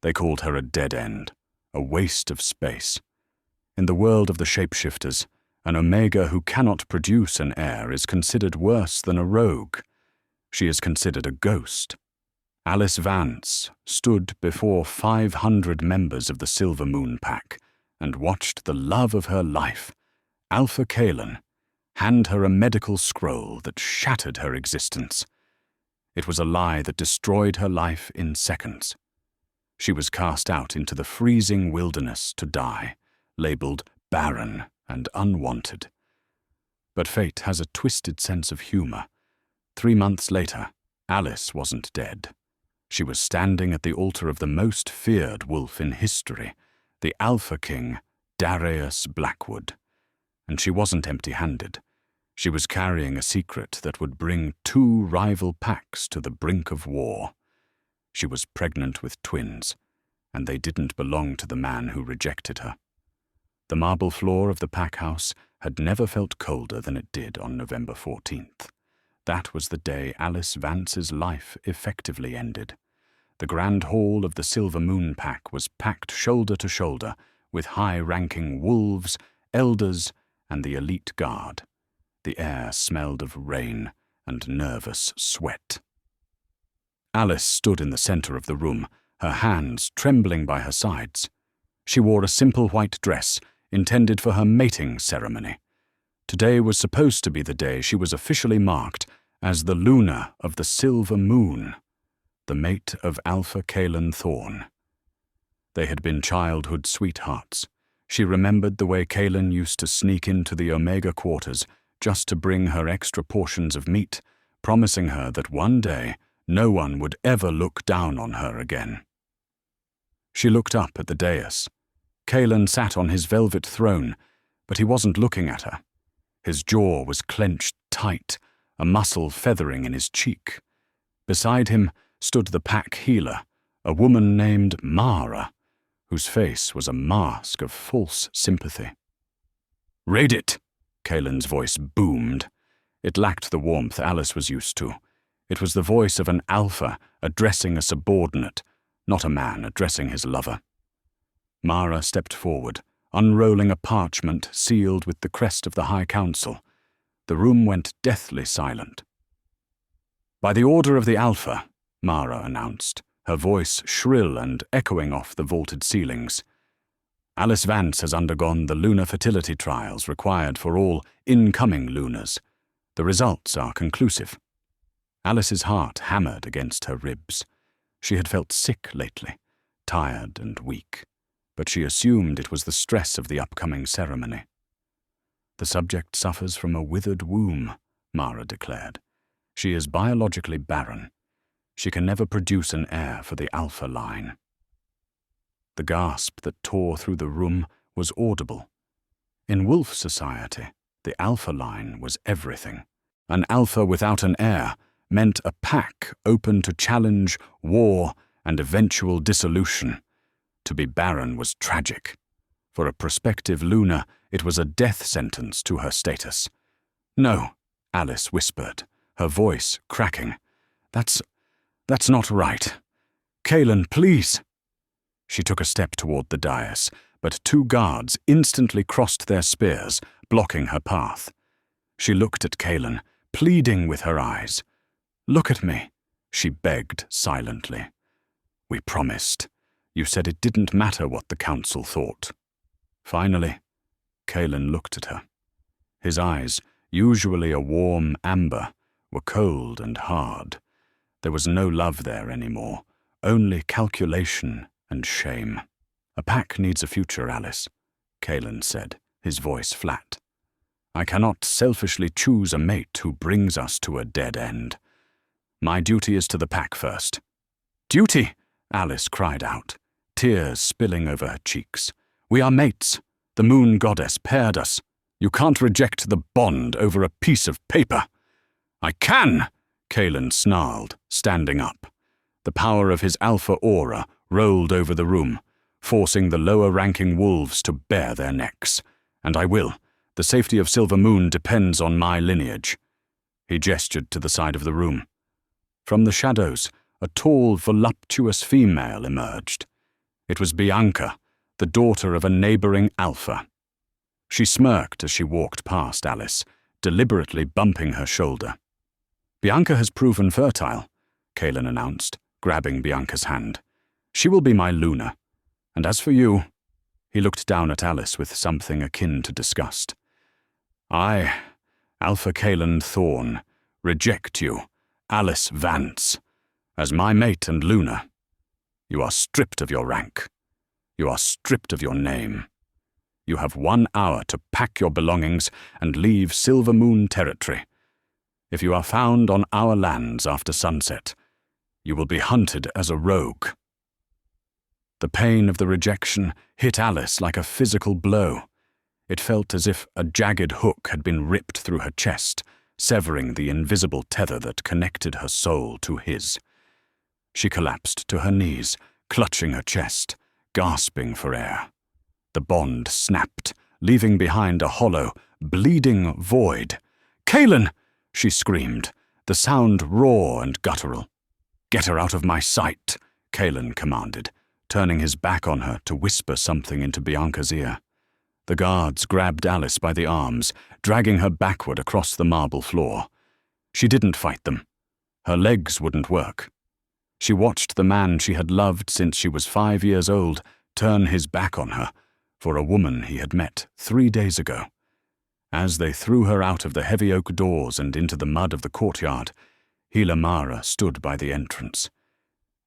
They called her a dead end, a waste of space. In the world of the shapeshifters, an Omega who cannot produce an heir is considered worse than a rogue. She is considered a ghost. Alice Vance stood before 500 members of the Silver Moon Pack and watched the love of her life, Alpha Kaelen, hand her a medical scroll that shattered her existence. It was a lie that destroyed her life in seconds. She was cast out into the freezing wilderness to die, labeled barren and unwanted. But fate has a twisted sense of humor. 3 months later, Alice wasn't dead. She was standing at the altar of the most feared wolf in history, the Alpha King, Darius Blackwood. And she wasn't empty-handed. She was carrying a secret that would bring 2 rival packs to the brink of war. She was pregnant with twins, and they didn't belong to the man who rejected her. The marble floor of the pack house had never felt colder than it did on November 14th. That was the day Alice Vance's life effectively ended. The grand hall of the Silver Moon Pack was packed shoulder to shoulder with high-ranking wolves, elders, and the elite guard. The air smelled of rain and nervous sweat. Alice stood in the center of the room, her hands trembling by her sides. She wore a simple white dress intended for her mating ceremony. Today was supposed to be the day she was officially marked as the Luna of the Silver Moon, the mate of Alpha Kaelen Thorne. They had been childhood sweethearts. She remembered the way Kaelen used to sneak into the Omega quarters just to bring her extra portions of meat, promising her that one day no one would ever look down on her again. She looked up at the dais. Kaelen sat on his velvet throne, but he wasn't looking at her. His jaw was clenched tight, a muscle feathering in his cheek. Beside him stood the pack healer, a woman named Mara, whose face was a mask of false sympathy. "Raid it!" Kaelen's voice boomed. It lacked the warmth Alice was used to. It was the voice of an alpha addressing a subordinate, not a man addressing his lover. Mara stepped forward, unrolling a parchment sealed with the crest of the High Council. The room went deathly silent. "By the order of the Alpha," Mara announced, her voice shrill and echoing off the vaulted ceilings. "Alice Vance has undergone the lunar fertility trials required for all incoming Lunas. The results are conclusive." Alice's heart hammered against her ribs. She had felt sick lately, tired and weak, but she assumed it was the stress of the upcoming ceremony. "The subject suffers from a withered womb," Mara declared. "She is biologically barren. She can never produce an heir for the Alpha line." The gasp that tore through the room was audible. In wolf society, the Alpha line was everything. An alpha without an heir meant a pack open to challenge, war, and eventual dissolution. To be barren was tragic. For a prospective Luna, it was a death sentence to her status. "No," Alice whispered, her voice cracking. That's not right. Kaelen, please." She took a step toward the dais, but 2 guards instantly crossed their spears, blocking her path. She looked at Kaelen, pleading with her eyes. "Look at me," she begged silently. "We promised. You said it didn't matter what the council thought." Finally, Kaelen looked at her. His eyes, usually a warm amber, were cold and hard. There was no love there anymore, only calculation and shame. "A pack needs a future, Alice," Kaelen said, his voice flat. "I cannot selfishly choose a mate who brings us to a dead end. My duty is to the pack first." "Duty!" Alice cried out, tears spilling over her cheeks. "We are mates. The moon goddess paired us. You can't reject the bond over a piece of paper." "I can!" Kaelen snarled, standing up. The power of his alpha aura rolled over the room, forcing the lower-ranking wolves to bare their necks. "And I will. The safety of Silver Moon depends on my lineage." He gestured to the side of the room. From the shadows, a tall, voluptuous female emerged. It was Bianca, the daughter of a neighboring Alpha. She smirked as she walked past Alice, deliberately bumping her shoulder. "Bianca has proven fertile," Kaelen announced, grabbing Bianca's hand. "She will be my Luna. And as for you," he looked down at Alice with something akin to disgust. "I, Alpha Kaelen Thorne, reject you, Alice Vance, as my mate and Luna. You are stripped of your rank. You are stripped of your name. You have 1 hour to pack your belongings and leave Silver Moon territory. If you are found on our lands after sunset, you will be hunted as a rogue." The pain of the rejection hit Alice like a physical blow. It felt as if a jagged hook had been ripped through her chest, severing the invisible tether that connected her soul to his. She collapsed to her knees, clutching her chest, gasping for air. The bond snapped, leaving behind a hollow, bleeding void. "Kaelen!" she screamed, the sound raw and guttural. "Get her out of my sight," Kaelen commanded, turning his back on her to whisper something into Bianca's ear. The guards grabbed Alice by the arms, dragging her backward across the marble floor. She didn't fight them. Her legs wouldn't work. She watched the man she had loved since she was 5 years old turn his back on her, for a woman he had met 3 days ago. As they threw her out of the heavy oak doors and into the mud of the courtyard, Healer Mara stood by the entrance.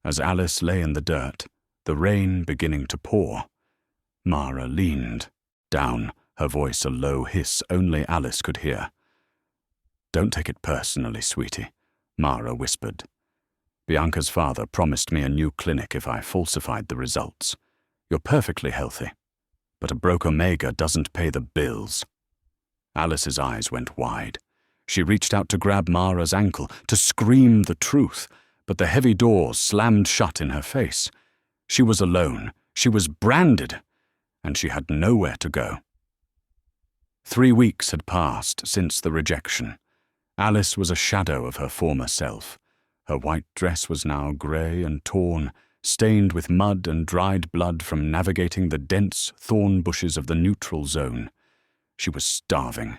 As Alice lay in the dirt, the rain beginning to pour, Mara leaned down, her voice a low hiss only Alice could hear. "Don't take it personally, sweetie," Mara whispered. "Bianca's father promised me a new clinic if I falsified the results. You're perfectly healthy, but a broke omega doesn't pay the bills." Alice's eyes went wide. She reached out to grab Mara's ankle, to scream the truth, but the heavy doors slammed shut in her face. She was alone. She was branded, and she had nowhere to go. 3 weeks had passed since the rejection. Alice was a shadow of her former self. Her white dress was now grey and torn, stained with mud and dried blood from navigating the dense thorn bushes of the neutral zone. She was starving.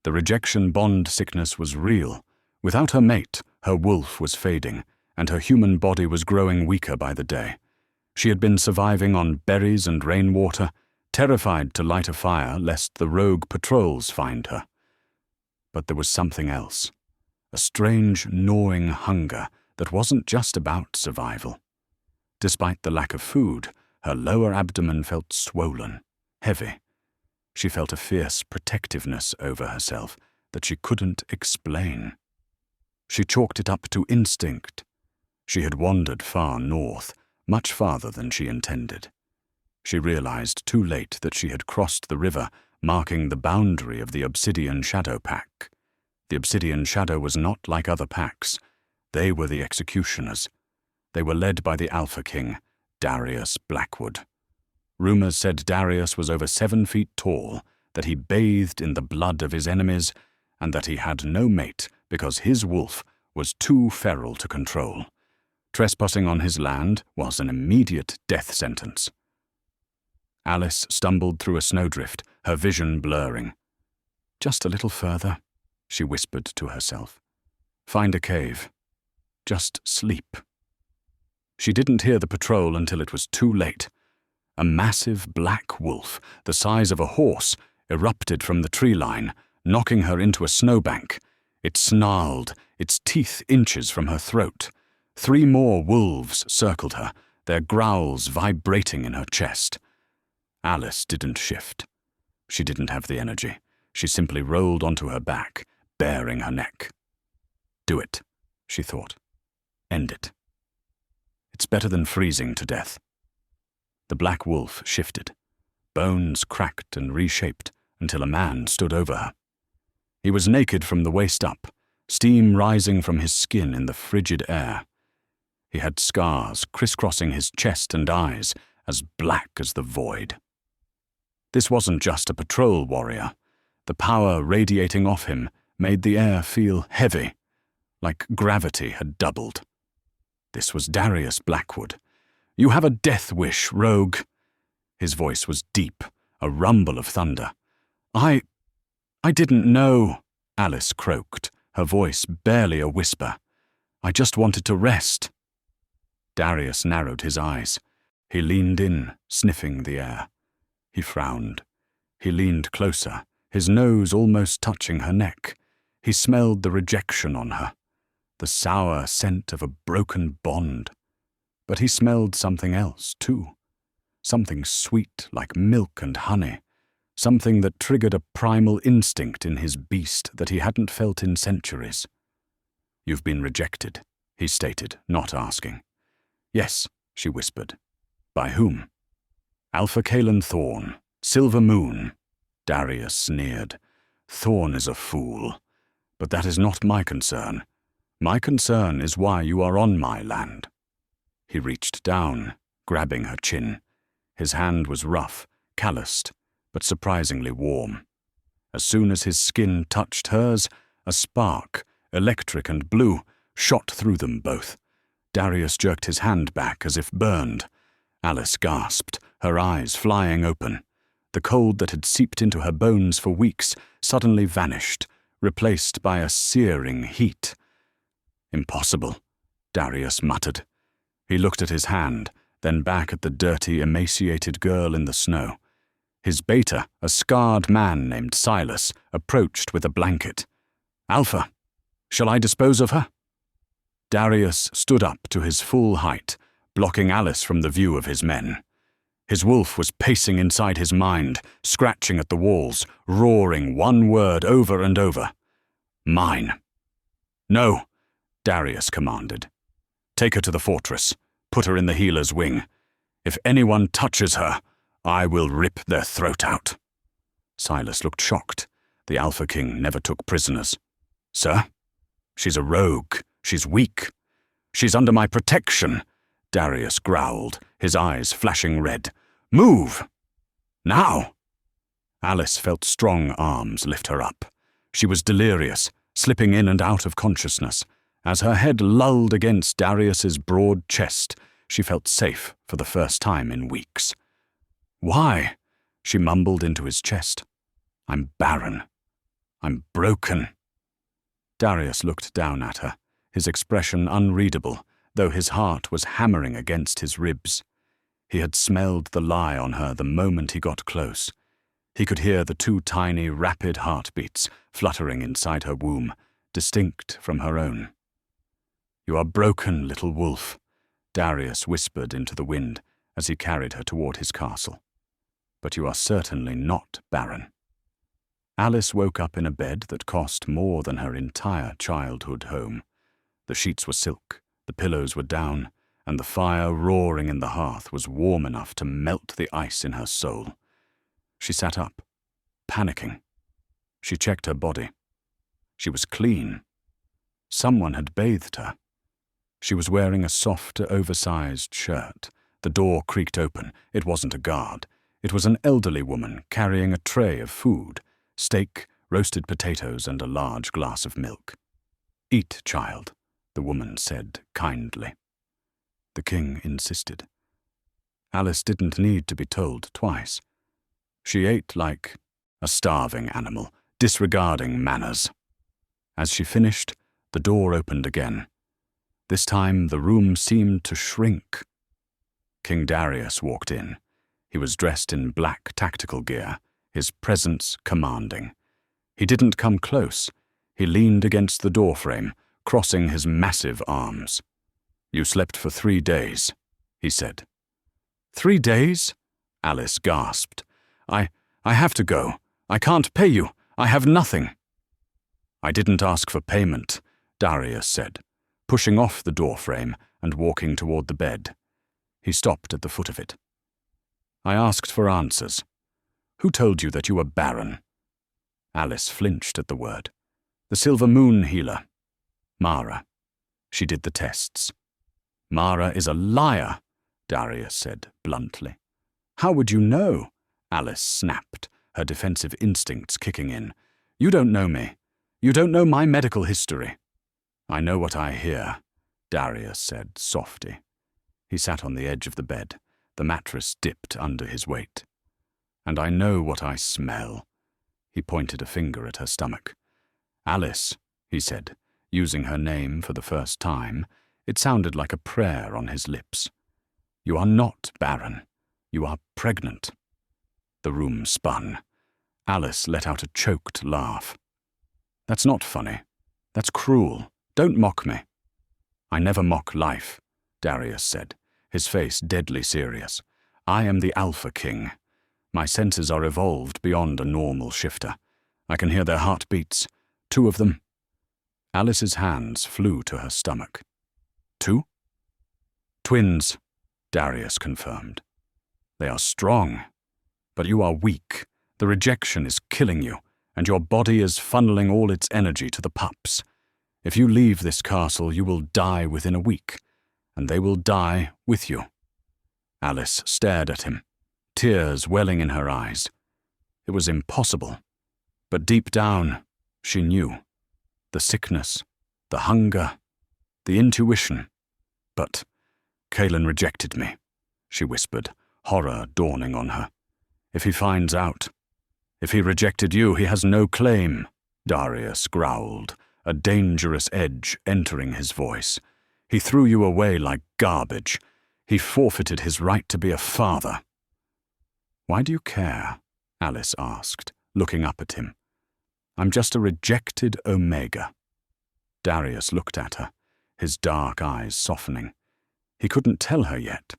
The rejection bond sickness was real. Without her mate, her wolf was fading, and her human body was growing weaker by the day. She had been surviving on berries and rainwater, terrified to light a fire lest the rogue patrols find her. But there was something else, a strange gnawing hunger that wasn't just about survival. Despite the lack of food, her lower abdomen felt swollen, heavy. She felt a fierce protectiveness over herself that she couldn't explain. She chalked it up to instinct. She had wandered far north, much farther than she intended. She realized too late that she had crossed the river, marking the boundary of the Obsidian Shadow Pack. The Obsidian Shadow was not like other packs. They were the executioners. They were led by the Alpha King, Darius Blackwood. Rumors said Darius was over 7 feet tall, that he bathed in the blood of his enemies, and that he had no mate because his wolf was too feral to control. Trespassing on his land was an immediate death sentence. Alice stumbled through a snowdrift, her vision blurring. "Just a little further," she whispered to herself. "Find a cave. Just sleep." She didn't hear the patrol until it was too late. A massive black wolf, the size of a horse, erupted from the tree line, knocking her into a snowbank. It snarled, its teeth inches from her throat. 3 more wolves circled her, their growls vibrating in her chest. Alice didn't shift. She didn't have the energy. She simply rolled onto her back, baring her neck. "Do it," she thought. "End it. It's better than freezing to death." The black wolf shifted. Bones cracked and reshaped until a man stood over her. He was naked from the waist up, steam rising from his skin in the frigid air. He had scars crisscrossing his chest and eyes, as black as the void. This wasn't just a patrol warrior. The power radiating off him made the air feel heavy, like gravity had doubled. This was Darius Blackwood, You have a death wish, rogue." His voice was deep, a rumble of thunder. I didn't know," Alice croaked, her voice barely a whisper. "I just wanted to rest." Darius narrowed his eyes. He leaned in, sniffing the air. He frowned. He leaned closer, his nose almost touching her neck. He smelled the rejection on her, the sour scent of a broken bond. But he smelled something else, too. Something sweet like milk and honey. Something that triggered a primal instinct in his beast that he hadn't felt in centuries. "You've been rejected," he stated, not asking. "Yes," she whispered. "By whom?" "Alpha Kaelen Thorne, Silver Moon," Darius sneered. "Thorne is a fool. But that is not my concern. My concern is why you are on my land." He reached down, grabbing her chin. His hand was rough, calloused, but surprisingly warm. As soon as his skin touched hers, a spark, electric and blue, shot through them both. Darius jerked his hand back as if burned. Alice gasped, her eyes flying open. The cold that had seeped into her bones for weeks suddenly vanished, replaced by a searing heat. "Impossible," Darius muttered. He looked at his hand, then back at the dirty, emaciated girl in the snow. His beta, a scarred man named Silas, approached with a blanket. "Alpha, shall I dispose of her?" Darius stood up to his full height, blocking Alice from the view of his men. His wolf was pacing inside his mind, scratching at the walls, roaring one word over and over. "Mine." "No," Darius commanded. "Take her to the fortress. Put her in the healer's wing. If anyone touches her, I will rip their throat out." Silas looked shocked. The Alpha King never took prisoners. "Sir? She's a rogue. She's weak. She's under my protection," Darius growled, his eyes flashing red. "Move! Now!" Alice felt strong arms lift her up. She was delirious, slipping in and out of consciousness. As her head lulled against Darius's broad chest, she felt safe for the first time in weeks. "Why?" she mumbled into his chest. "I'm barren. I'm broken." Darius looked down at her, his expression unreadable, though his heart was hammering against his ribs. He had smelled the lie on her the moment he got close. He could hear the two tiny, rapid heartbeats fluttering inside her womb, distinct from her own. "You are broken, little wolf," Darius whispered into the wind as he carried her toward his castle. "But you are certainly not barren." Alice woke up in a bed that cost more than her entire childhood home. The sheets were silk, the pillows were down, and the fire roaring in the hearth was warm enough to melt the ice in her soul. She sat up, panicking. She checked her body. She was clean. Someone had bathed her. She was wearing a soft, oversized shirt. The door creaked open. It wasn't a guard. It was an elderly woman carrying a tray of food, steak, roasted potatoes, and a large glass of milk. "Eat, child," the woman said kindly. The king insisted. Alice didn't need to be told twice. She ate like a starving animal, disregarding manners. As she finished, the door opened again. This time the room seemed to shrink. King Darius walked in. He was dressed in black tactical gear, his presence commanding. He didn't come close. He leaned against the doorframe, crossing his massive arms. "You slept for 3 days," he said. 3 days? Alice gasped. I have to go. I can't pay you. I have nothing." "I didn't ask for payment," Darius said, pushing off the doorframe and walking toward the bed. He stopped at the foot of it. "I asked for answers. Who told you that you were barren?" Alice flinched at the word. "The Silver Moon healer. Mara. She did the tests." "Mara is a liar," Darius said bluntly. "How would you know?" Alice snapped, her defensive instincts kicking in. "You don't know me. You don't know my medical history." "I know what I hear," Darius said softly. He sat on the edge of the bed, the mattress dipped under his weight. "And I know what I smell." He pointed a finger at her stomach. "Alice," he said, using her name for the first time. It sounded like a prayer on his lips. "You are not barren. You are pregnant." The room spun. Alice let out a choked laugh. "That's not funny. That's cruel. Don't mock me." "I never mock life," Darius said, his face deadly serious. "I am the Alpha King. My senses are evolved beyond a normal shifter. I can hear their heartbeats. 2 of them." Alice's hands flew to her stomach. 2? "Twins," Darius confirmed. "They are strong. But you are weak. The rejection is killing you, and your body is funneling all its energy to the pups. If you leave this castle, you will die within a week, and they will die with you." Alice stared at him, tears welling in her eyes. It was impossible, but deep down, she knew. The sickness, the hunger, the intuition. "But Kaelen rejected me," she whispered, horror dawning on her. "If he finds out, if he rejected you, he has no claim," Darius growled, a dangerous edge entering his voice. "He threw you away like garbage. He forfeited his right to be a father." "Why do you care?" Alice asked, looking up at him. "I'm just a rejected Omega." Darius looked at her, his dark eyes softening. He couldn't tell her yet.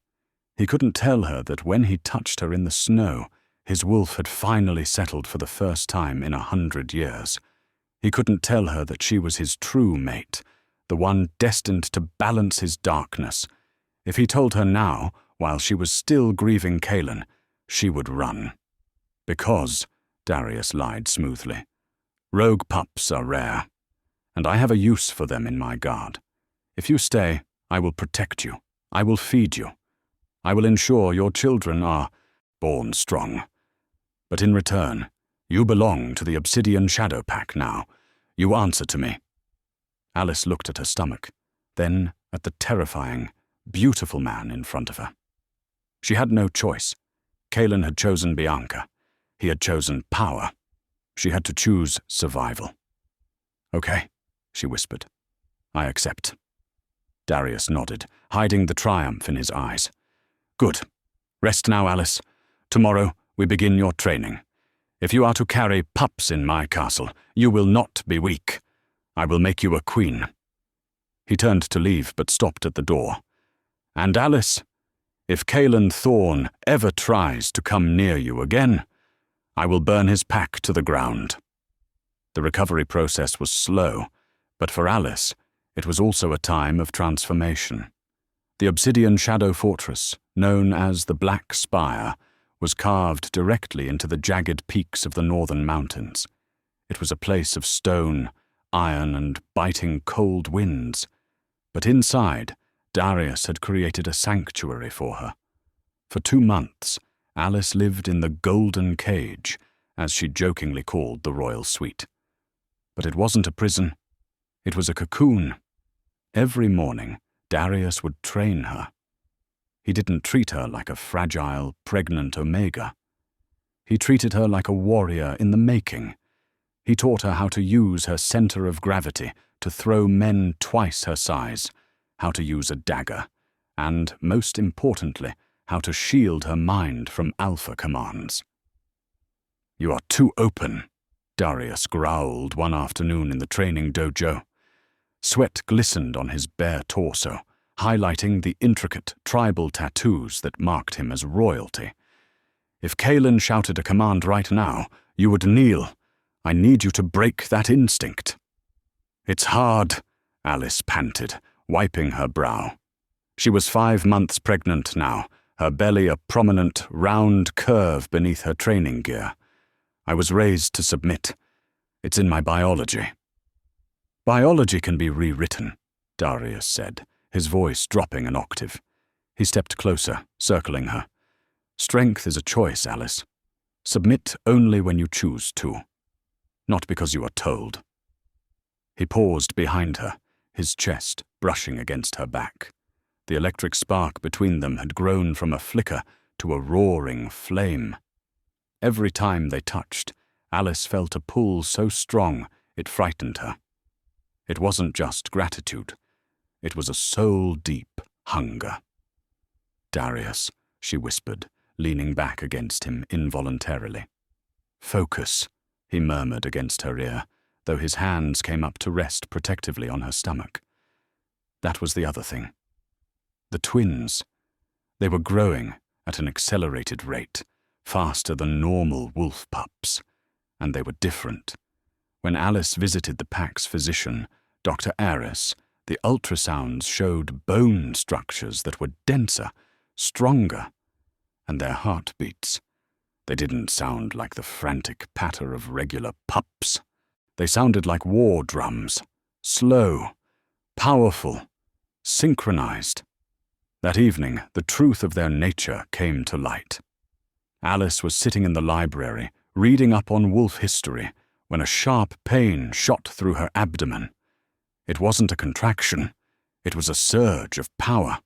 He couldn't tell her that when he touched her in the snow, his wolf had finally settled for the first time in 100 years. He couldn't tell her that she was his true mate, the one destined to balance his darkness. If he told her now, while she was still grieving Kaelen, she would run. "Because," Darius lied smoothly, "rogue pups are rare, and I have a use for them in my guard. If you stay, I will protect you. I will feed you. I will ensure your children are born strong. But in return, you belong to the Obsidian Shadow Pack now. You answer to me." Alice looked at her stomach, then at the terrifying, beautiful man in front of her. She had no choice. Kaelen had chosen Bianca. He had chosen power. She had to choose survival. "Okay," she whispered. "I accept." Darius nodded, hiding the triumph in his eyes. "Good. Rest now, Alice. Tomorrow we begin your training. If you are to carry pups in my castle, you will not be weak. I will make you a queen." He turned to leave, but stopped at the door. "And Alice, if Kaelen Thorne ever tries to come near you again, I will burn his pack to the ground." The recovery process was slow, but for Alice, it was also a time of transformation. The Obsidian Shadow Fortress, known as the Black Spire, was carved directly into the jagged peaks of the northern mountains. It was a place of stone, iron, and biting cold winds. But inside, Darius had created a sanctuary for her. For 2 months, Alice lived in the Golden Cage, as she jokingly called the royal suite. But it wasn't a prison. It was a cocoon. Every morning, Darius would train her. He didn't treat her like a fragile, pregnant Omega. He treated her like a warrior in the making. He taught her how to use her center of gravity to throw men twice her size, how to use a dagger, and, most importantly, how to shield her mind from alpha commands. "You are too open," Darius growled one afternoon in the training dojo. Sweat glistened on his bare torso, highlighting the intricate tribal tattoos that marked him as royalty. "If Kaelen shouted a command right now, you would kneel. I need you to break that instinct." "It's hard," Alice panted, wiping her brow. She was 5 months pregnant now, her belly a prominent, round curve beneath her training gear. "I was raised to submit. It's in my biology." "Biology can be rewritten," Darius said, his voice dropping an octave. He stepped closer, circling her. "Strength is a choice, Alice. Submit only when you choose to, not because you are told." He paused behind her, his chest brushing against her back. The electric spark between them had grown from a flicker to a roaring flame. Every time they touched, Alice felt a pull so strong it frightened her. It wasn't just gratitude. It was a soul-deep hunger. "Darius," she whispered, leaning back against him involuntarily. "Focus," he murmured against her ear, though his hands came up to rest protectively on her stomach. That was the other thing. The twins. They were growing at an accelerated rate, faster than normal wolf pups, and they were different. When Alice visited the pack's physician, Dr. Aris, the ultrasounds showed bone structures that were denser, stronger, and their heartbeats. They didn't sound like the frantic patter of regular pups. They sounded like war drums, slow, powerful, synchronized. That evening, the truth of their nature came to light. Alice was sitting in the library, reading up on wolf history, when a sharp pain shot through her abdomen. It wasn't a contraction. It was a surge of power.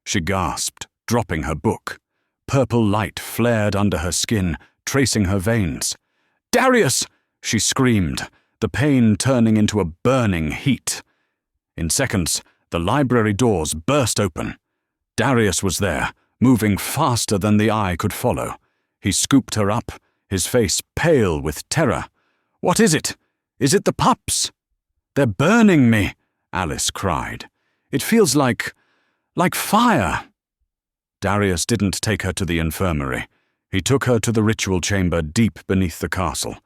She gasped, dropping her book. Purple light flared under her skin, tracing her veins. "Darius!" she screamed, the pain turning into a burning heat. In seconds, the library doors burst open. Darius was there, moving faster than the eye could follow. He scooped her up, his face pale with terror. "What is it? Is it the pups?" "They're burning me," Alice cried. "It feels like fire." Darius didn't take her to the infirmary. He took her to the ritual chamber deep beneath the castle.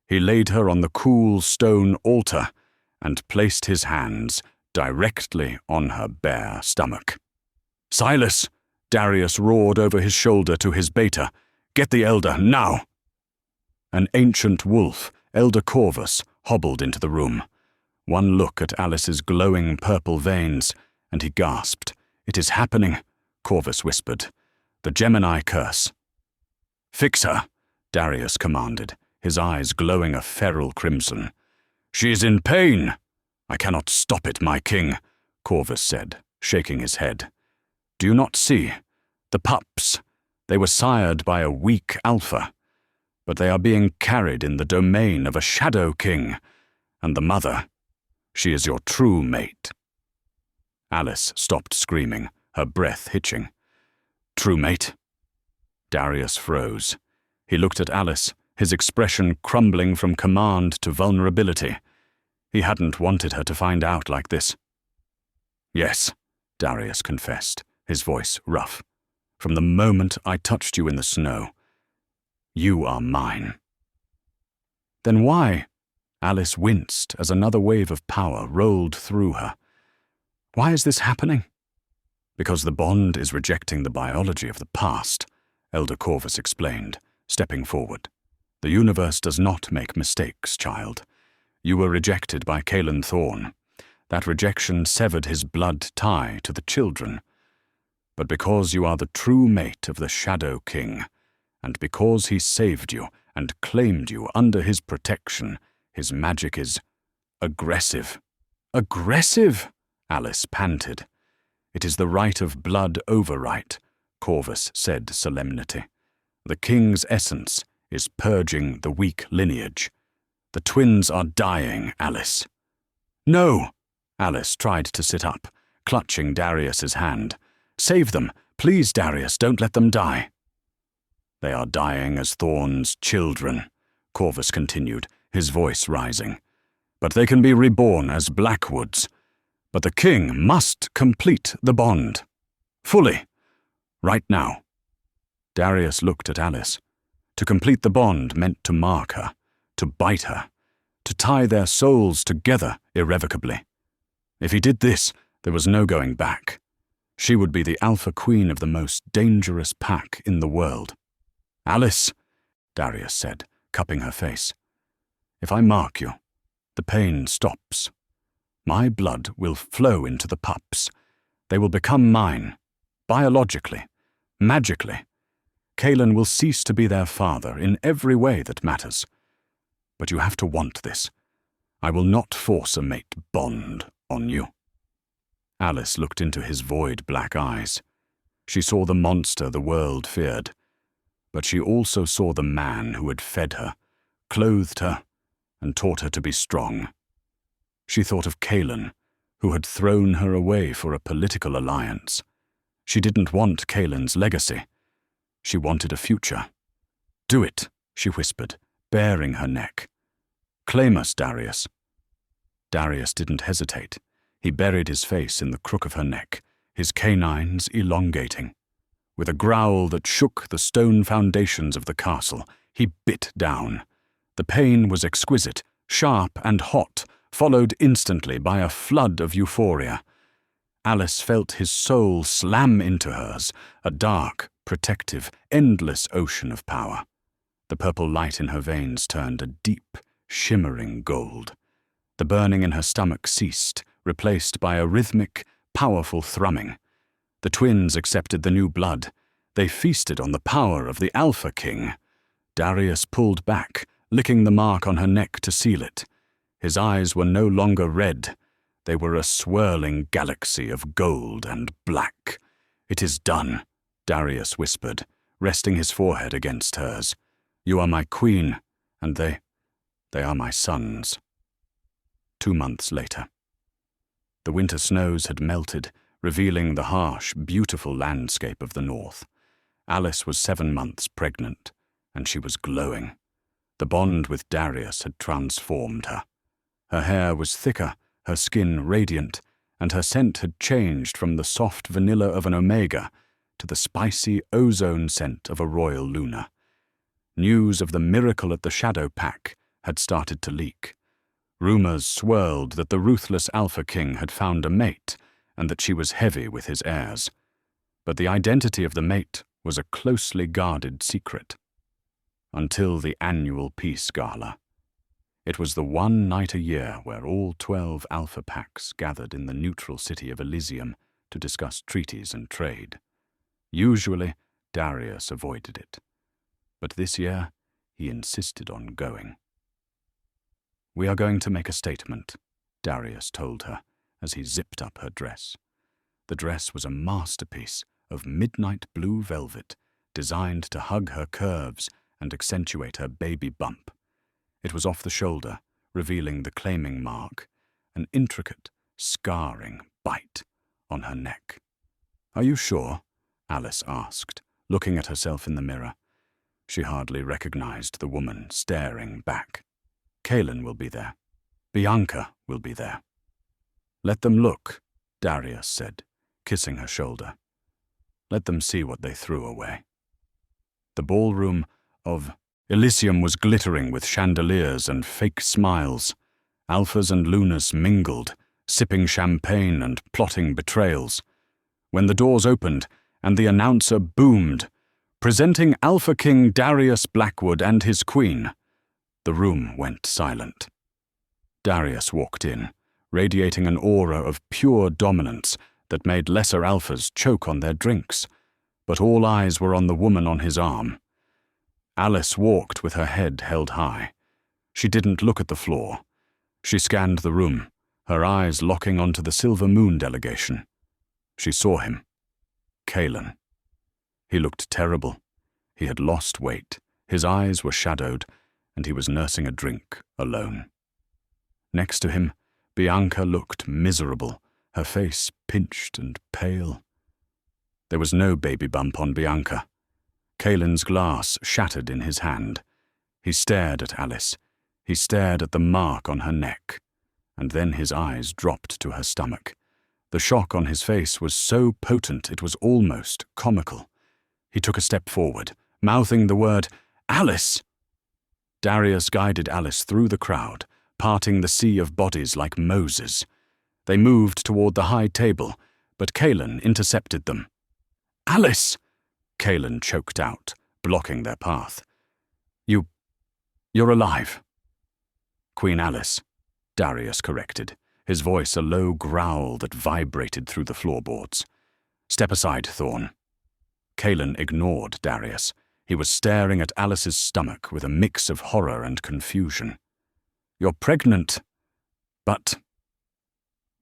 He laid her on the cool stone altar and placed his hands directly on her bare stomach. "Silas!" Darius roared over his shoulder to his beta. "Get the elder, now!" An ancient wolf, Elder Corvus, hobbled into the room. One look at Alice's glowing purple veins, and he gasped. "It is happening," Corvus whispered. "The Gemini curse." "Fix her," Darius commanded, his eyes glowing a feral crimson. "She is in pain." "I cannot stop it, my king," Corvus said, shaking his head. "Do you not see? The pups. They were sired by a weak alpha, but they are being carried in the domain of a shadow king, and the mother, she is your true mate." Alice stopped screaming, her breath hitching. "True mate?" Darius froze. He looked at Alice, his expression crumbling from command to vulnerability. He hadn't wanted her to find out like this. "Yes," Darius confessed, his voice rough. "From the moment I touched you in the snow, you are mine." "Then why?" Alice winced as another wave of power rolled through her. "Why is this happening?" "Because the bond is rejecting the biology of the past," Elder Corvus explained, stepping forward. "The universe does not make mistakes, child. You were rejected by Kaelen Thorne. That rejection severed his blood tie to the children. But because you are the true mate of the Shadow King, and because he saved you and claimed you under his protection, his magic is aggressive." "Aggressive?" Alice panted. "It is the right of blood overright," Corvus said solemnity. "The king's essence is purging the weak lineage. The twins are dying, Alice." "No!" Alice tried to sit up, clutching Darius's hand. "Save them. Please, Darius, don't let them die." "They are dying as Thorne's children," Corvus continued, his voice rising. "But they can be reborn as Blackwoods. But the king must complete the bond. Fully. Right now." Darius looked at Alice. To complete the bond meant to mark her, to bite her, to tie their souls together irrevocably. If he did this, there was no going back. She would be the alpha queen of the most dangerous pack in the world. "Alice," Darius said, cupping her face. "If I mark you, the pain stops. My blood will flow into the pups. They will become mine, biologically, magically. Kaelen will cease to be their father in every way that matters. But you have to want this. I will not force a mate bond on you." Alice looked into his void black eyes. She saw the monster the world feared, but she also saw the man who had fed her, clothed her, and taught her to be strong. She thought of Kaelen, who had thrown her away for a political alliance. She didn't want Kaelen's legacy. She wanted a future. "Do it," she whispered, baring her neck. "Claim us, Darius." Darius didn't hesitate. He buried his face in the crook of her neck, his canines elongating. With a growl that shook the stone foundations of the castle, he bit down. The pain was exquisite, sharp and hot, followed instantly by a flood of euphoria. Alice felt his soul slam into hers, a dark, protective, endless ocean of power. The purple light in her veins turned a deep, shimmering gold. The burning in her stomach ceased, replaced by a rhythmic, powerful thrumming. The twins accepted the new blood. They feasted on the power of the Alpha King. Darius pulled back, licking the mark on her neck to seal it. His eyes were no longer red. They were a swirling galaxy of gold and black. "It is done," Darius whispered, resting his forehead against hers. "You are my queen, and they are my sons." 2 months later. The winter snows had melted, revealing the harsh, beautiful landscape of the north. Alice was 7 months pregnant, and she was glowing. The bond with Darius had transformed her. Her hair was thicker, her skin radiant, and her scent had changed from the soft vanilla of an omega to the spicy ozone scent of a royal lunar. News of the miracle at the Shadow Pack had started to leak. Rumors swirled that the ruthless Alpha King had found a mate, and that she was heavy with his heirs. But the identity of the mate was a closely guarded secret. Until the annual Peace Gala. It was the one night a year where all 12 Alpha Packs gathered in the neutral city of Elysium to discuss treaties and trade. Usually, Darius avoided it. But this year, he insisted on going. "We are going to make a statement," Darius told her as he zipped up her dress. The dress was a masterpiece of midnight blue velvet, designed to hug her curves and accentuate her baby bump. It was off the shoulder, revealing the claiming mark, an intricate, scarring bite on her neck. "Are you sure?" Alice asked, looking at herself in the mirror. She hardly recognized the woman staring back. "Kaelen will be there. Bianca will be there." "Let them look," Darius said, kissing her shoulder. "Let them see what they threw away." The ballroom of Elysium was glittering with chandeliers and fake smiles. Alphas and Lunars mingled, sipping champagne and plotting betrayals. When the doors opened and the announcer boomed, "Presenting Alpha King Darius Blackwood and his queen," the room went silent. Darius walked in, radiating an aura of pure dominance that made lesser alphas choke on their drinks, but all eyes were on the woman on his arm. Alice walked with her head held high. She didn't look at the floor. She scanned the room, her eyes locking onto the Silver Moon delegation. She saw him. Kaelen. He looked terrible. He had lost weight, his eyes were shadowed, and he was nursing a drink alone. Next to him, Bianca looked miserable, her face pinched and pale. There was no baby bump on Bianca. Kaelen's glass shattered in his hand. He stared at Alice. He stared at the mark on her neck. And then his eyes dropped to her stomach. The shock on his face was so potent it was almost comical. He took a step forward, mouthing the word, "Alice!" Darius guided Alice through the crowd, parting the sea of bodies like Moses. They moved toward the high table, but Kaelen intercepted them. "Alice!" Kaelen choked out, blocking their path. You're alive." "Queen Alice," Darius corrected, his voice a low growl that vibrated through the floorboards. "Step aside, Thorne." Kaelen ignored Darius. He was staring at Alice's stomach with a mix of horror and confusion. "You're pregnant." "But..."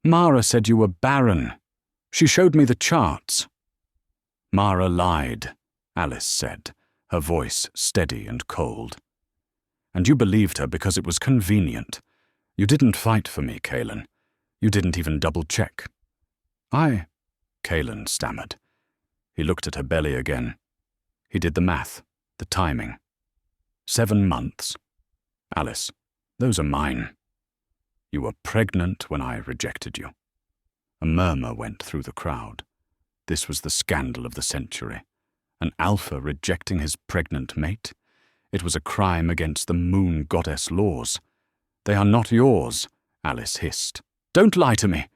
"Mara said you were barren," She showed me the charts. Mara lied, Alice said, her voice steady and cold. And you believed her because it was convenient. You didn't fight for me, Kaelen. You didn't even double-check. Kaelen stammered. He looked at her belly again. He did the math, the timing. 7 months. Alice, those are mine. You were pregnant when I rejected you. A murmur went through the crowd. This was the scandal of the century. An alpha rejecting his pregnant mate? It was a crime against the moon goddess laws. They are not yours, Alice hissed. Don't lie to me,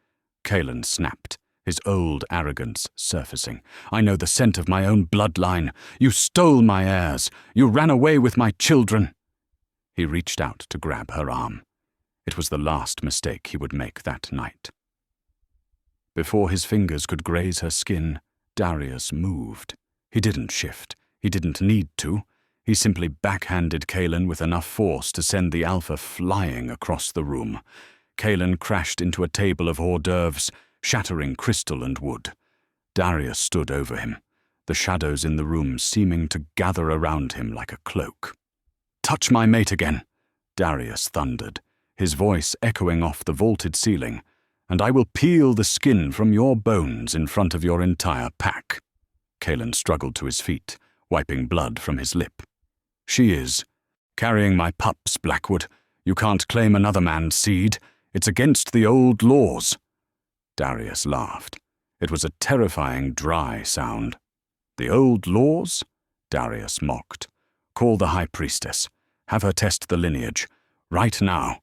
Kaelen snapped, his old arrogance surfacing. I know the scent of my own bloodline. You stole my heirs. You ran away with my children. He reached out to grab her arm. It was the last mistake he would make that night. Before his fingers could graze her skin, Darius moved. He didn't shift. He didn't need to. He simply backhanded Kaelen with enough force to send the alpha flying across the room. Kaelen crashed into a table of hors d'oeuvres, shattering crystal and wood. Darius stood over him, the shadows in the room seeming to gather around him like a cloak. Touch my mate again, Darius thundered, his voice echoing off the vaulted ceiling, and I will peel the skin from your bones in front of your entire pack. Kaelen struggled to his feet, wiping blood from his lip. She is carrying my pups, Blackwood. You can't claim another man's seed. It's against the old laws. Darius laughed. It was a terrifying, dry sound. The old laws? Darius mocked. Call the high priestess. Have her test the lineage. Right now.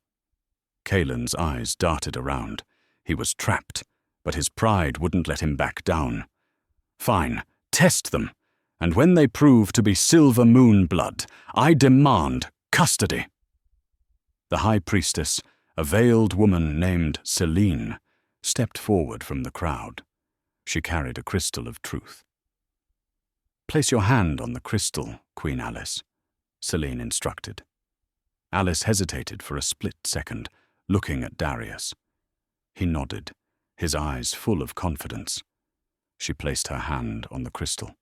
Kaelen's eyes darted around. He was trapped, but his pride wouldn't let him back down. Fine, test them. And when they prove to be silver moon blood, I demand custody. The high priestess, a veiled woman named Selene, stepped forward from the crowd. She carried a crystal of truth. Place your hand on the crystal, Queen Alice, Selene instructed. Alice hesitated for a split second, looking at Darius. He nodded, his eyes full of confidence. She placed her hand on the crystal.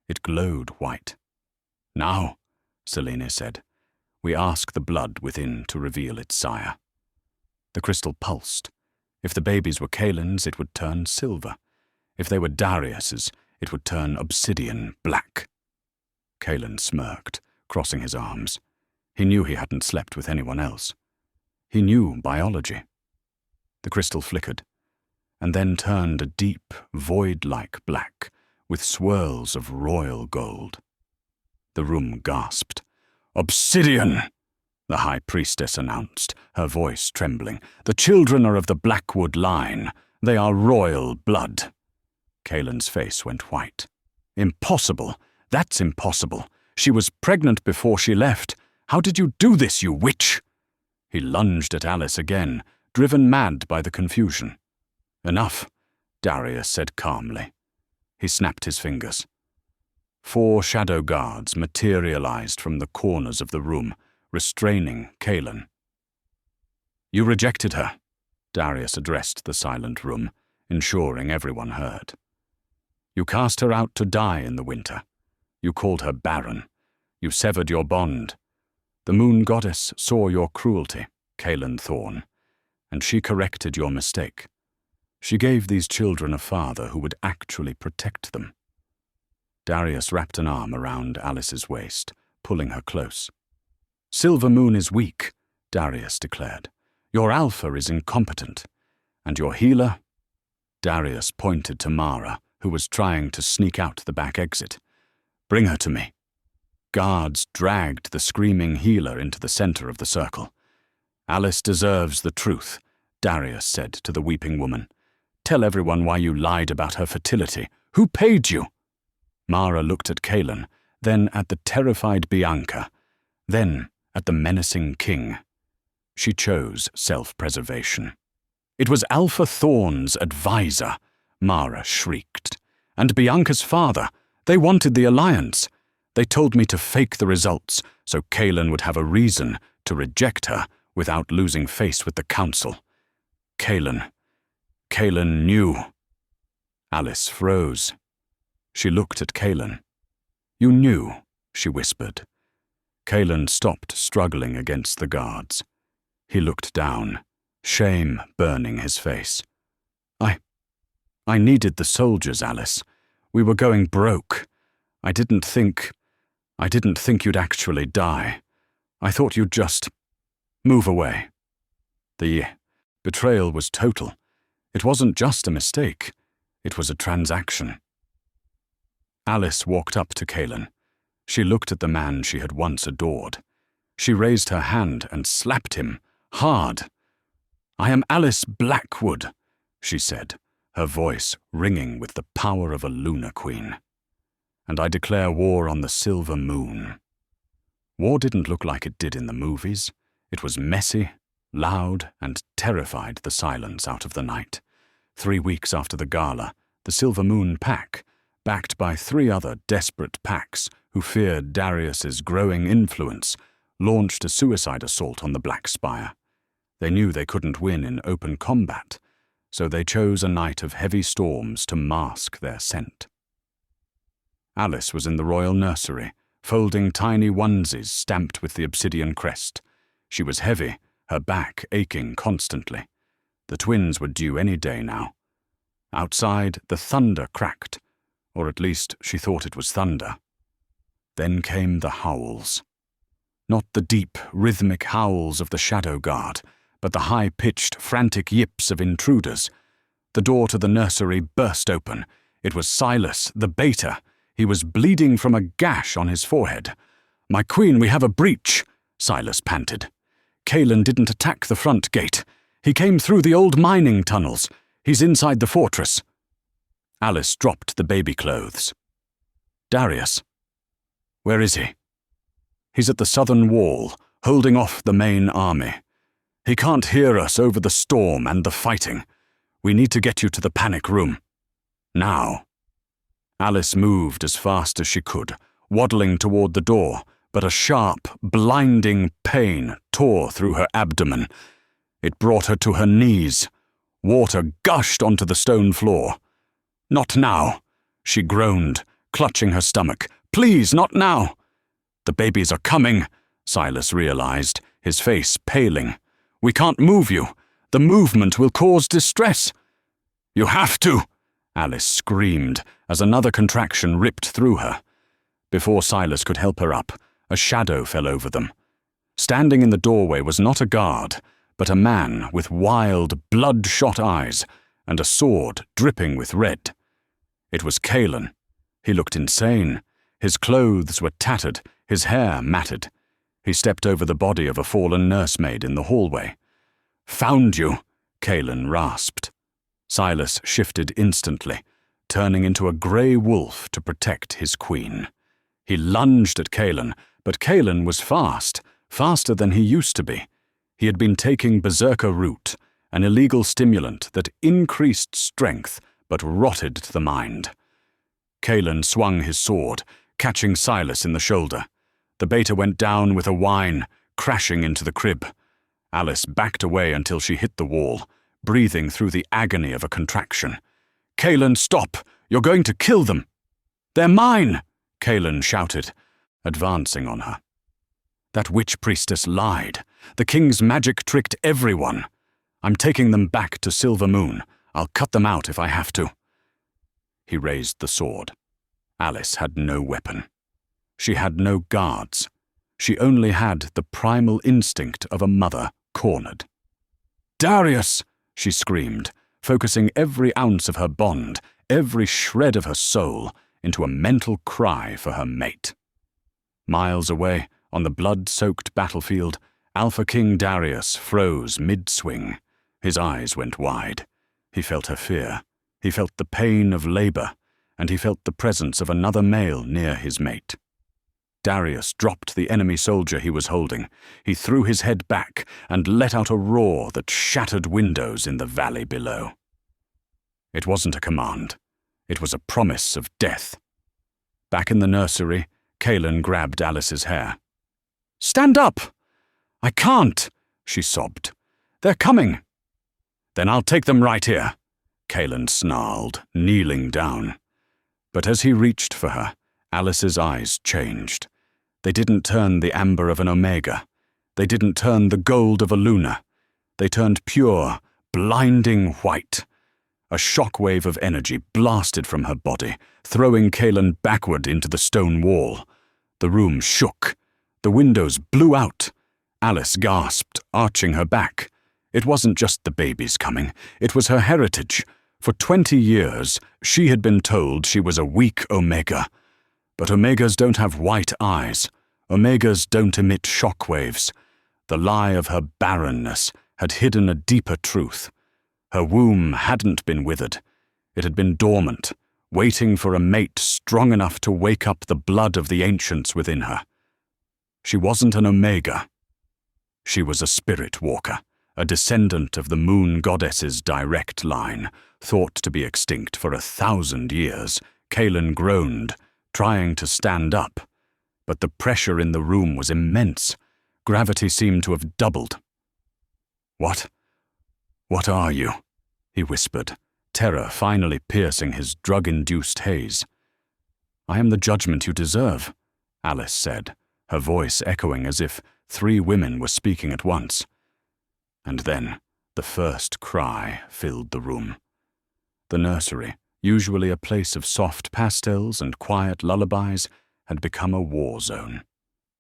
It glowed white. Now, Selene said, we ask the blood within to reveal its sire. The crystal pulsed. If the babies were Kaelen's, it would turn silver. If they were Darius's, it would turn obsidian black. Kaelen smirked, crossing his arms. He knew he hadn't slept with anyone else. He knew biology. The crystal flickered, and then turned a deep, void-like black, with swirls of royal gold. The room gasped. Obsidian! The high priestess announced, her voice trembling. The children are of the Blackwood line. They are royal blood. Kaelen's face went white. Impossible! That's impossible! She was pregnant before she left. How did you do this, you witch? He lunged at Alice again, driven mad by the confusion. Enough, Darius said calmly. He snapped his fingers. 4 shadow guards materialized from the corners of the room, restraining Kaelen. You rejected her, Darius addressed the silent room, ensuring everyone heard. You cast her out to die in the winter. You called her Barren. You severed your bond. The moon goddess saw your cruelty, Kaelen Thorne, and she corrected your mistake. She gave these children a father who would actually protect them. Darius wrapped an arm around Alice's waist, pulling her close. Silver Moon is weak, Darius declared. Your alpha is incompetent. And your healer? Darius pointed to Mara, who was trying to sneak out the back exit. Bring her to me. Guards dragged the screaming healer into the center of the circle. Alice deserves the truth, Darius said to the weeping woman. Tell everyone why you lied about her fertility. Who paid you? Mara looked at Kaelen, then at the terrified Bianca, then at the menacing king. She chose self-preservation. It was Alpha Thorne's advisor, Mara shrieked. And Bianca's father. They wanted the alliance. They told me to fake the results so Kaelen would have a reason to reject her without losing face with the council. Kaelen knew. Alice froze. She looked at Kaelen. "You knew," she whispered. Kaelen stopped struggling against the guards. He looked down, shame burning his face. I needed the soldiers, Alice. We were going broke. I didn't think you'd actually die. I thought you'd just move away." The betrayal was total. It wasn't just a mistake. It was a transaction. Alice walked up to Kaelen. She looked at the man she had once adored. She raised her hand and slapped him, hard. "I am Alice Blackwood," she said, her voice ringing with the power of a lunar queen. "And I declare war on the silver moon." War didn't look like it did in the movies. It was messy, loud, and terrified the silence out of the night. 3 weeks after the gala, the Silver Moon Pack, backed by 3 other desperate packs who feared Darius's growing influence, launched a suicide assault on the Black Spire. They knew they couldn't win in open combat, so they chose a night of heavy storms to mask their scent. Alice was in the royal nursery, folding tiny onesies stamped with the obsidian crest. She was heavy, her back aching constantly. The twins were due any day now. Outside, the thunder cracked, or at least she thought it was thunder. Then came the howls. Not the deep, rhythmic howls of the Shadow Guard, but the high-pitched, frantic yips of intruders. The door to the nursery burst open. It was Silas, the baiter. He was bleeding from a gash on his forehead. "My queen, we have a breach," Silas panted. "Kaelen didn't attack the front gate. He came through the old mining tunnels. He's inside the fortress." Alice dropped the baby clothes. "Darius? Where is he?" "He's at the southern wall, holding off the main army. He can't hear us over the storm and the fighting. We need to get you to the panic room. Now." Alice moved as fast as she could, waddling toward the door, but a sharp, blinding pain tore through her abdomen. It brought her to her knees. Water gushed onto the stone floor. "Not now," she groaned, clutching her stomach. "Please, not now." "The babies are coming," Silas realized, his face paling. "We can't move you. The movement will cause distress." "You have to," Alice screamed as another contraction ripped through her. Before Silas could help her up, a shadow fell over them. Standing in the doorway was not a guard, but a man with wild, bloodshot eyes and a sword dripping with red. It was Kaelen. He looked insane. His clothes were tattered, his hair matted. He stepped over the body of a fallen nursemaid in the hallway. "Found you," Kaelen rasped. Silas shifted instantly, turning into a grey wolf to protect his queen. He lunged at Kaelen, but Kaelen was fast, faster than he used to be. He had been taking berserker root, an illegal stimulant that increased strength but rotted the mind. Kaelen swung his sword, catching Silas in the shoulder. The beta went down with a whine, crashing into the crib. Alice backed away until she hit the wall, breathing through the agony of a contraction. "Kaelen, stop! You're going to kill them!" "They're mine!" Kaelen shouted, advancing on her. "That witch priestess lied. The king's magic tricked everyone. I'm taking them back to Silver Moon. I'll cut them out if I have to." He raised the sword. Alice had no weapon. She had no guards. She only had the primal instinct of a mother cornered. "Darius!" she screamed, focusing every ounce of her bond, every shred of her soul, into a mental cry for her mate. Miles away, on the blood-soaked battlefield, Alpha King Darius froze mid-swing. His eyes went wide. He felt her fear. He felt the pain of labor, and he felt the presence of another male near his mate. Darius dropped the enemy soldier he was holding. He threw his head back and let out a roar that shattered windows in the valley below. It wasn't a command. It was a promise of death. Back in the nursery, Kaelen grabbed Alice's hair. "Stand up!" "I can't," she sobbed. "They're coming." "Then I'll take them right here." Kaelen snarled, kneeling down. But as he reached for her, Alice's eyes changed. They didn't turn the amber of an omega. They didn't turn the gold of a luna. They turned pure, blinding white. A shockwave of energy blasted from her body, throwing Kaelen backward into the stone wall. The room shook. The windows blew out. Alice gasped, arching her back. It wasn't just the baby's coming. It was her heritage. For 20 years, she had been told she was a weak omega. But omegas don't have white eyes. Omegas don't emit shockwaves. The lie of her barrenness had hidden a deeper truth. Her womb hadn't been withered. It had been dormant, waiting for a mate strong enough to wake up the blood of the ancients within her. She wasn't an omega. She was a spirit walker, a descendant of the moon goddess's direct line, thought to be extinct for 1,000 years. Kaelen groaned, trying to stand up. But the pressure in the room was immense. Gravity seemed to have doubled. What are you?" he whispered, terror finally piercing his drug-induced haze. "I am the judgment you deserve," Alice said, her voice echoing as if 3 women were speaking at once. And then the first cry filled the room. The nursery, usually a place of soft pastels and quiet lullabies, had become a war zone.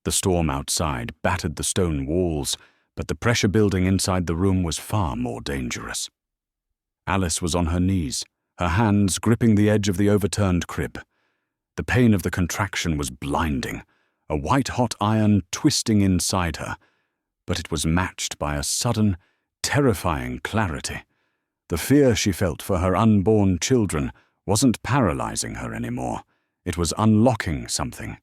The storm outside battered the stone walls, but the pressure building inside the room was far more dangerous. Alice was on her knees, her hands gripping the edge of the overturned crib. The pain of the contraction was blinding, a white-hot iron twisting inside her, but it was matched by a sudden, terrifying clarity. The fear she felt for her unborn children wasn't paralyzing her anymore. It was unlocking something.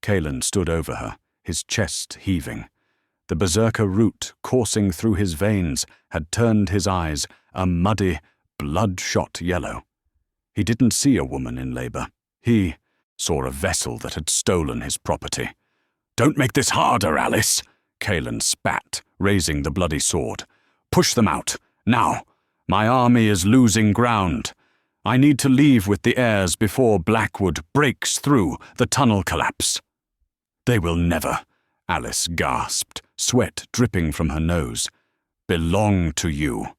Kaelen stood over her, his chest heaving. The berserker root coursing through his veins had turned his eyes a muddy, bloodshot yellow. He didn't see a woman in labor. He saw a vessel that had stolen his property. "Don't make this harder, Alice," Kaelen spat, raising the bloody sword. "Push them out, now. My army is losing ground. I need to leave with the heirs before Blackwood breaks through the tunnel collapse." "They will never," Alice gasped, sweat dripping from her nose, "belong to you."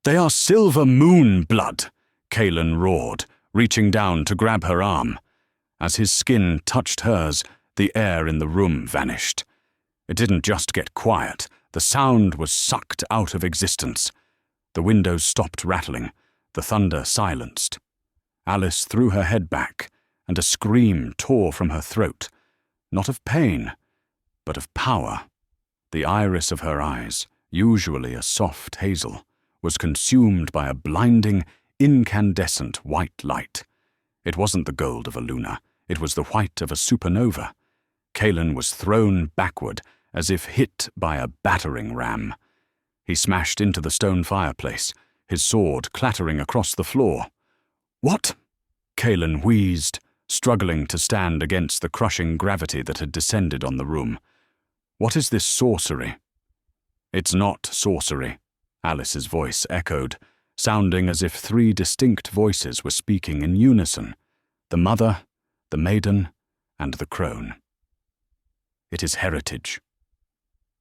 "They are silver moon blood," Kaelen roared, reaching down to grab her arm. As his skin touched hers, the air in the room vanished. It didn't just get quiet, the sound was sucked out of existence. The windows stopped rattling, the thunder silenced. Alice threw her head back, and a scream tore from her throat, not of pain, but of power. The iris of her eyes, usually a soft hazel, was consumed by a blinding, incandescent white light. It wasn't the gold of a luna, it was the white of a supernova. Kaelen was thrown backward, as if hit by a battering ram. He smashed into the stone fireplace, his sword clattering across the floor. "What?" Kaelen wheezed, struggling to stand against the crushing gravity that had descended on the room. "What is this sorcery?" "It's not sorcery," Alice's voice echoed, sounding as if 3 distinct voices were speaking in unison: the mother, the maiden, and the crone. "It is heritage."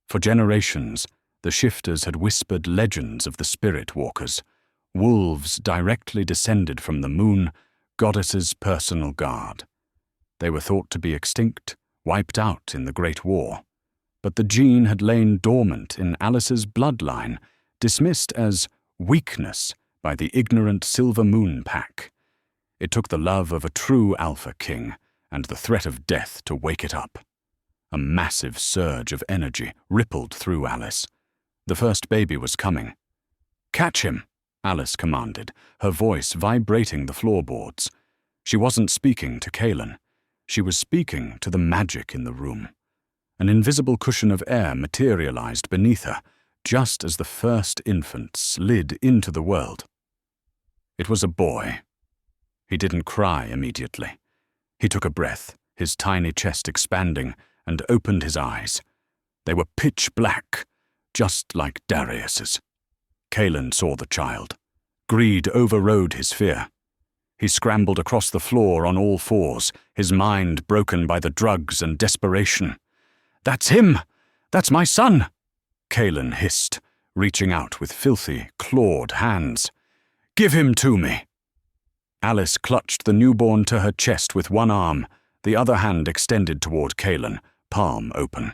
For generations, the shifters had whispered legends of the spirit walkers, wolves directly descended from the moon, goddess's personal guard. They were thought to be extinct, wiped out in the Great War. But the gene had lain dormant in Alice's bloodline, dismissed as weakness by the ignorant Silver Moon Pack. It took the love of a true Alpha King and the threat of death to wake it up. A massive surge of energy rippled through Alice. The first baby was coming. "Catch him," Alice commanded, her voice vibrating the floorboards. She wasn't speaking to Kaelen. She was speaking to the magic in the room. An invisible cushion of air materialized beneath her, just as the first infant slid into the world. It was a boy. He didn't cry immediately. He took a breath, his tiny chest expanding, and opened his eyes. They were pitch black, just like Darius's. Kaelen saw the child, Greed overrode his fear. He scrambled across the floor on all fours, his mind broken by the drugs and desperation. "That's him! That's my son!" Kaelen hissed, reaching out with filthy, clawed hands. "Give him to me!" Alice clutched the newborn to her chest with one arm, the other hand extended toward Kaelen, palm open.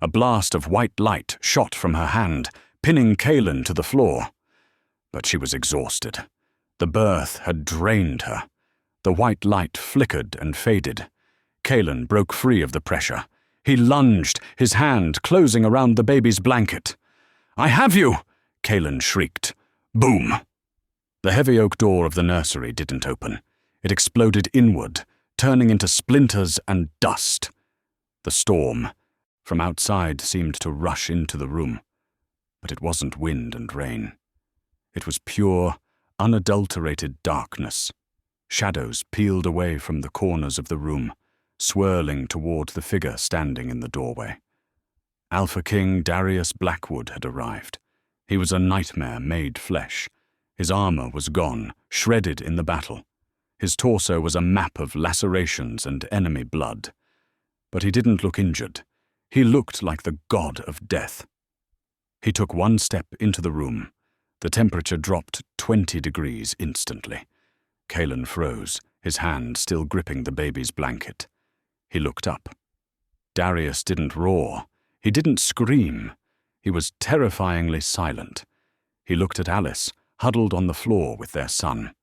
A blast of white light shot from her hand, pinning Kaelen to the floor. But she was exhausted. The birth had drained her. The white light flickered and faded. Kaelen broke free of the pressure. He lunged, his hand closing around the baby's blanket. "I have you!" Kaelen shrieked. Boom! The heavy oak door of the nursery didn't open. It exploded inward, turning into splinters and dust. The storm from outside seemed to rush into the room. But it wasn't wind and rain. It was pure, unadulterated darkness. Shadows peeled away from the corners of the room, swirling toward the figure standing in the doorway. Alpha King Darius Blackwood had arrived. He was a nightmare made flesh. His armor was gone, shredded in the battle. His torso was a map of lacerations and enemy blood. But he didn't look injured. He looked like the god of death. He took one step into the room. The temperature dropped 20 degrees instantly. Kaelen froze, his hand still gripping the baby's blanket. He looked up. Darius didn't roar. He didn't scream. He was terrifyingly silent. He looked at Alice, huddled on the floor with their son.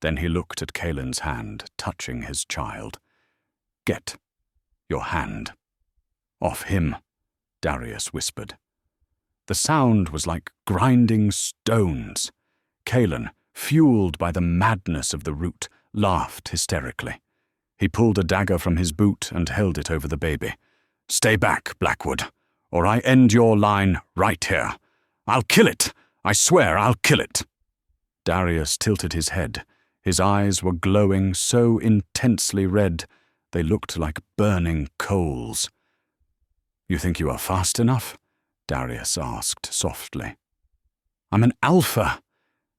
Then he looked at Kaelen's hand, touching his child. "Get your hand off him," Darius whispered. The sound was like grinding stones. Kaelen, fueled by the madness of the root, laughed hysterically. He pulled a dagger from his boot and held it over the baby. "Stay back, Blackwood, or I end your line right here. I'll kill it! I swear I'll kill it!" Darius tilted his head. His eyes were glowing so intensely red, they looked like burning coals. "You think you are fast enough?" Darius asked softly. "I'm an alpha!"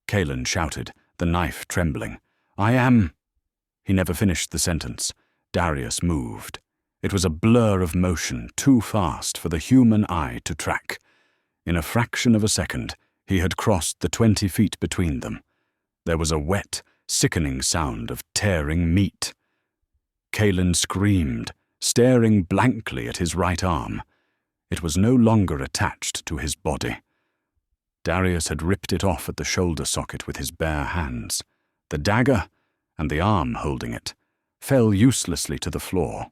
Kaelen shouted, the knife trembling. "I am—" He never finished the sentence. Darius moved. It was a blur of motion, too fast for the human eye to track. In a fraction of a second, he had crossed the 20 feet between them. There was a wet, sickening sound of tearing meat. Kaelen screamed, staring blankly at his right arm. It was no longer attached to his body. Darius had ripped it off at the shoulder socket with his bare hands. The dagger, and the arm holding it, fell uselessly to the floor.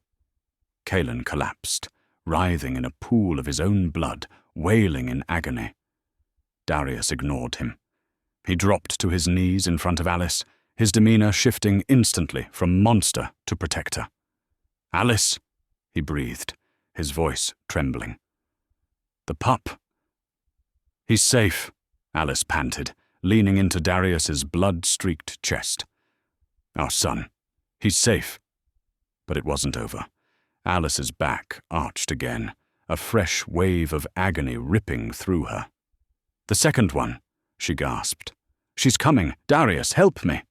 Kaelen collapsed, writhing in a pool of his own blood, wailing in agony. Darius ignored him. He dropped to his knees in front of Alice, his demeanor shifting instantly from monster to protector. "Alice," he breathed, his voice trembling. "The pup." "He's safe," Alice panted, leaning into Darius's blood-streaked chest. "Our son. He's safe." But it wasn't over. Alice's back arched again, a fresh wave of agony ripping through her. "The second one," she gasped. "She's coming. Darius, help me."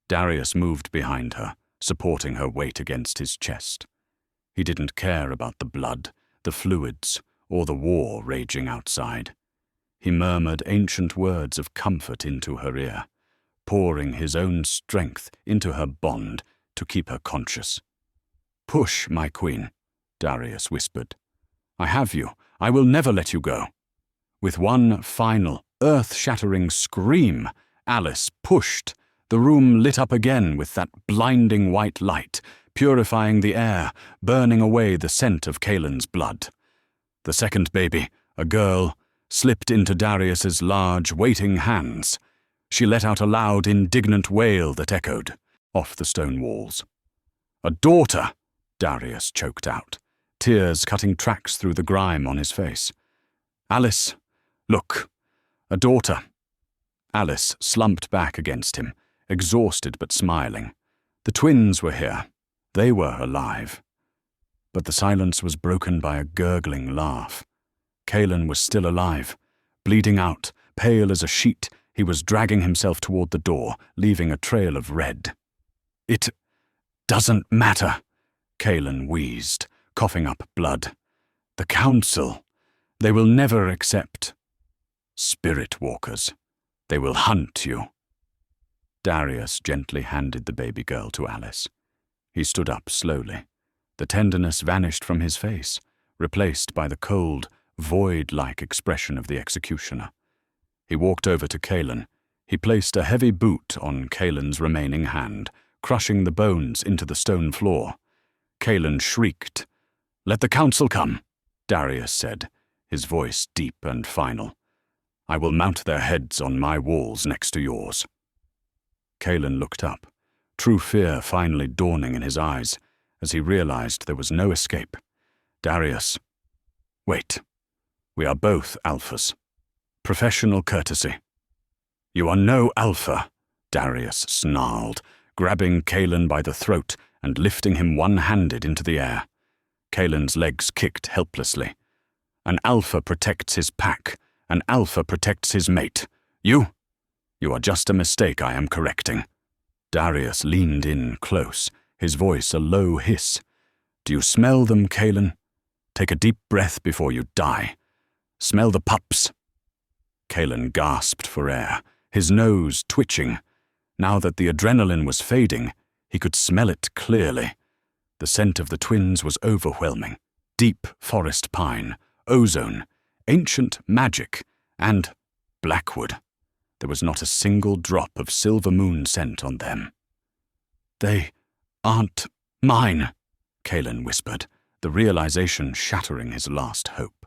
Darius moved behind her, supporting her weight against his chest. He didn't care about the blood, the fluids, or the war raging outside. He murmured ancient words of comfort into her ear, pouring his own strength into her bond to keep her conscious. "Push, my queen," Darius whispered. "I have you. I will never let you go." With one final, earth-shattering scream, Alice pushed. The room lit up again with that blinding white light, purifying the air, burning away the scent of Kaelen's blood. The second baby, a girl, slipped into Darius's large, waiting hands. She let out a loud, indignant wail that echoed off the stone walls. "A daughter!" Darius choked out, tears cutting tracks through the grime on his face. "Alice, look, a daughter." Alice slumped back against him, exhausted but smiling. The twins were here. They were alive. But the silence was broken by a gurgling laugh. Kaelen was still alive, bleeding out, pale as a sheet, He was dragging himself toward the door, leaving a trail of red. "It doesn't matter," Kaelen wheezed, coughing up blood. "The council, they will never accept spirit walkers. They will hunt you." Darius gently handed the baby girl to Alice. He stood up slowly. The tenderness vanished from his face, replaced by the cold, void-like expression of the executioner. He walked over to Kaelen. He placed a heavy boot on Kaelen's remaining hand, crushing the bones into the stone floor. Kaelen shrieked. "Let the council come," Darius said, his voice deep and final. "I will mount their heads on my walls next to yours." Kaelen looked up, true fear finally dawning in his eyes as he realized there was no escape. "Darius, wait. We are both alphas. Professional courtesy." "You are no alpha," Darius snarled, grabbing Kaelen by the throat and lifting him one-handed into the air. Kaelen's legs kicked helplessly. "An alpha protects his pack. An alpha protects his mate. You are just a mistake I am correcting." Darius leaned in close, his voice a low hiss. "Do you smell them, Kaelen? Take a deep breath before you die. Smell the pups." Kaelen gasped for air, his nose twitching. Now that the adrenaline was fading, he could smell it clearly. The scent of the twins was overwhelming. Deep forest pine, ozone, ancient magic, and Blackwood. There was not a single drop of silver moon scent on them. "They aren't mine," Kaelen whispered, the realization shattering his last hope.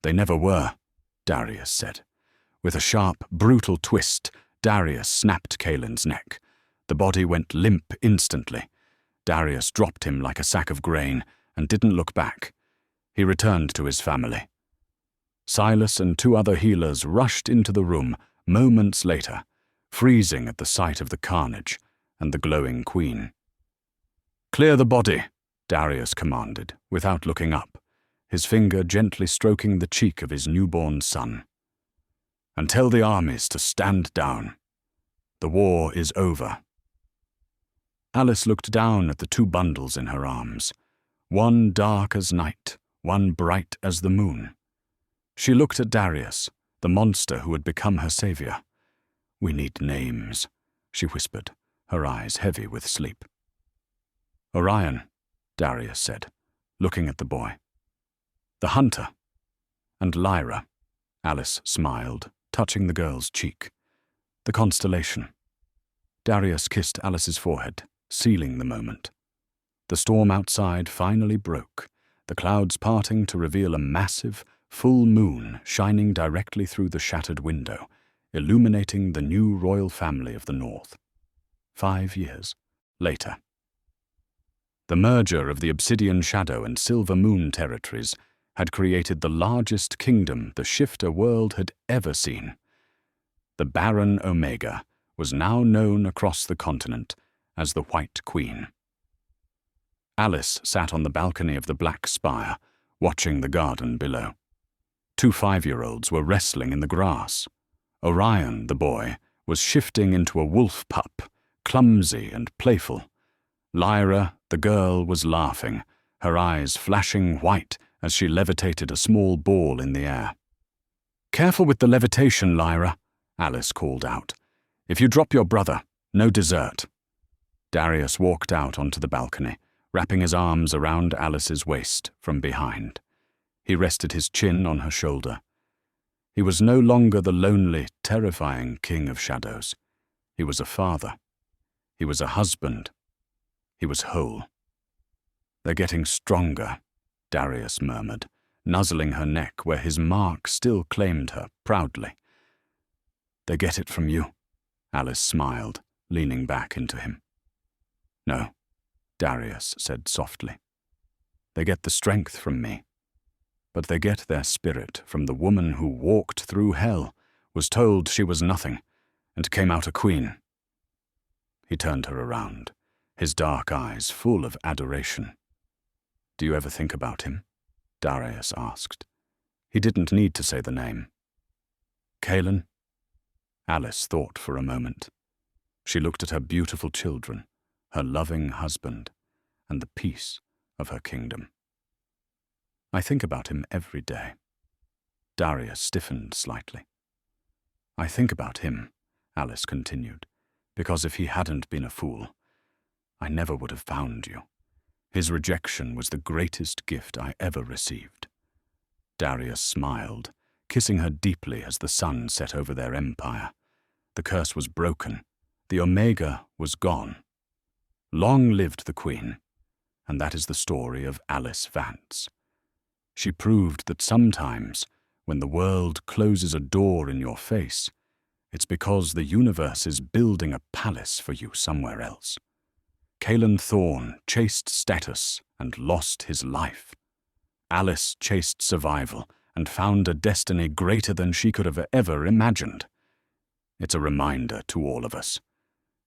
"They never were," Darius said. With a sharp, brutal twist, Darius snapped Kaelen's neck. The body went limp instantly. Darius dropped him like a sack of grain and didn't look back. He returned to his family. Silas and 2 other healers rushed into the room moments later, freezing at the sight of the carnage and the glowing queen. "Clear the body," Darius commanded, without looking up, his finger gently stroking the cheek of his newborn son. "And tell the armies to stand down. The war is over." Alice looked down at the 2 bundles in her arms, one dark as night, one bright as the moon. She looked at Darius, the monster who had become her savior. "We need names," she whispered, her eyes heavy with sleep. "Orion," Darius said, looking at the boy. "The hunter." "And Lyra," Alice smiled, touching the girl's cheek. "The constellation." Darius kissed Alice's forehead, sealing the moment. The storm outside finally broke, the clouds parting to reveal a massive, full moon shining directly through the shattered window, illuminating the new royal family of the North. 5 years later. The merger of the Obsidian Shadow and Silver Moon territories had created the largest kingdom the shifter world had ever seen. The Barren Omega was now known across the continent as the White Queen. Alice sat on the balcony of the Black Spire, watching the garden below. 2 5-year-olds were wrestling in the grass. Orion, the boy, was shifting into a wolf pup, clumsy and playful. Lyra, the girl, was laughing, her eyes flashing white as she levitated a small ball in the air. "Careful with the levitation, Lyra," Alice called out. "If you drop your brother, no dessert." Darius walked out onto the balcony, wrapping his arms around Alice's waist from behind. He rested his chin on her shoulder. He was no longer the lonely, terrifying king of shadows. He was a father. He was a husband. He was whole. "They're getting stronger," Darius murmured, nuzzling her neck where his mark still claimed her proudly. "They get it from you," Alice smiled, leaning back into him. "No," Darius said softly. "They get the strength from me. But they get their spirit from the woman who walked through hell, was told she was nothing, and came out a queen." He turned her around, his dark eyes full of adoration. "Do you ever think about him?" Darius asked. He didn't need to say the name. "Kaelen?" Alice thought for a moment. She looked at her beautiful children, her loving husband, and the peace of her kingdom. I think about him every day. Darius stiffened slightly. I think about him, Alice continued, because if he hadn't been a fool, I never would have found you. His rejection was the greatest gift I ever received. Darius smiled, kissing her deeply as the sun set over their empire. The curse was broken. The Omega was gone. Long lived the Queen, and that is the story of Alice Vance. She proved that sometimes, when the world closes a door in your face, it's because the universe is building a palace for you somewhere else. Kaelen Thorne chased status and lost his life. Alice chased survival and found a destiny greater than she could have ever imagined. It's a reminder to all of us.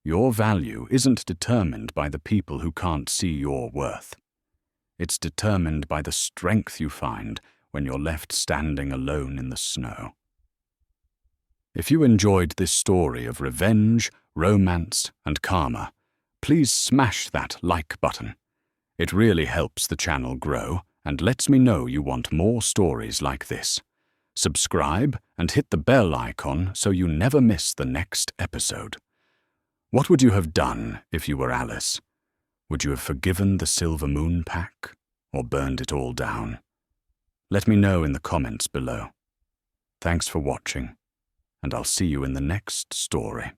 Your value isn't determined by the people who can't see your worth. It's determined by the strength you find when you're left standing alone in the snow. If you enjoyed this story of revenge, romance, and karma, please smash that like button. It really helps the channel grow and lets me know you want more stories like this. Subscribe and hit the bell icon so you never miss the next episode. What would you have done if you were Alice? Would you have forgiven the Silver Moon Pack or burned it all down? Let me know in the comments below. Thanks for watching, and I'll see you in the next story.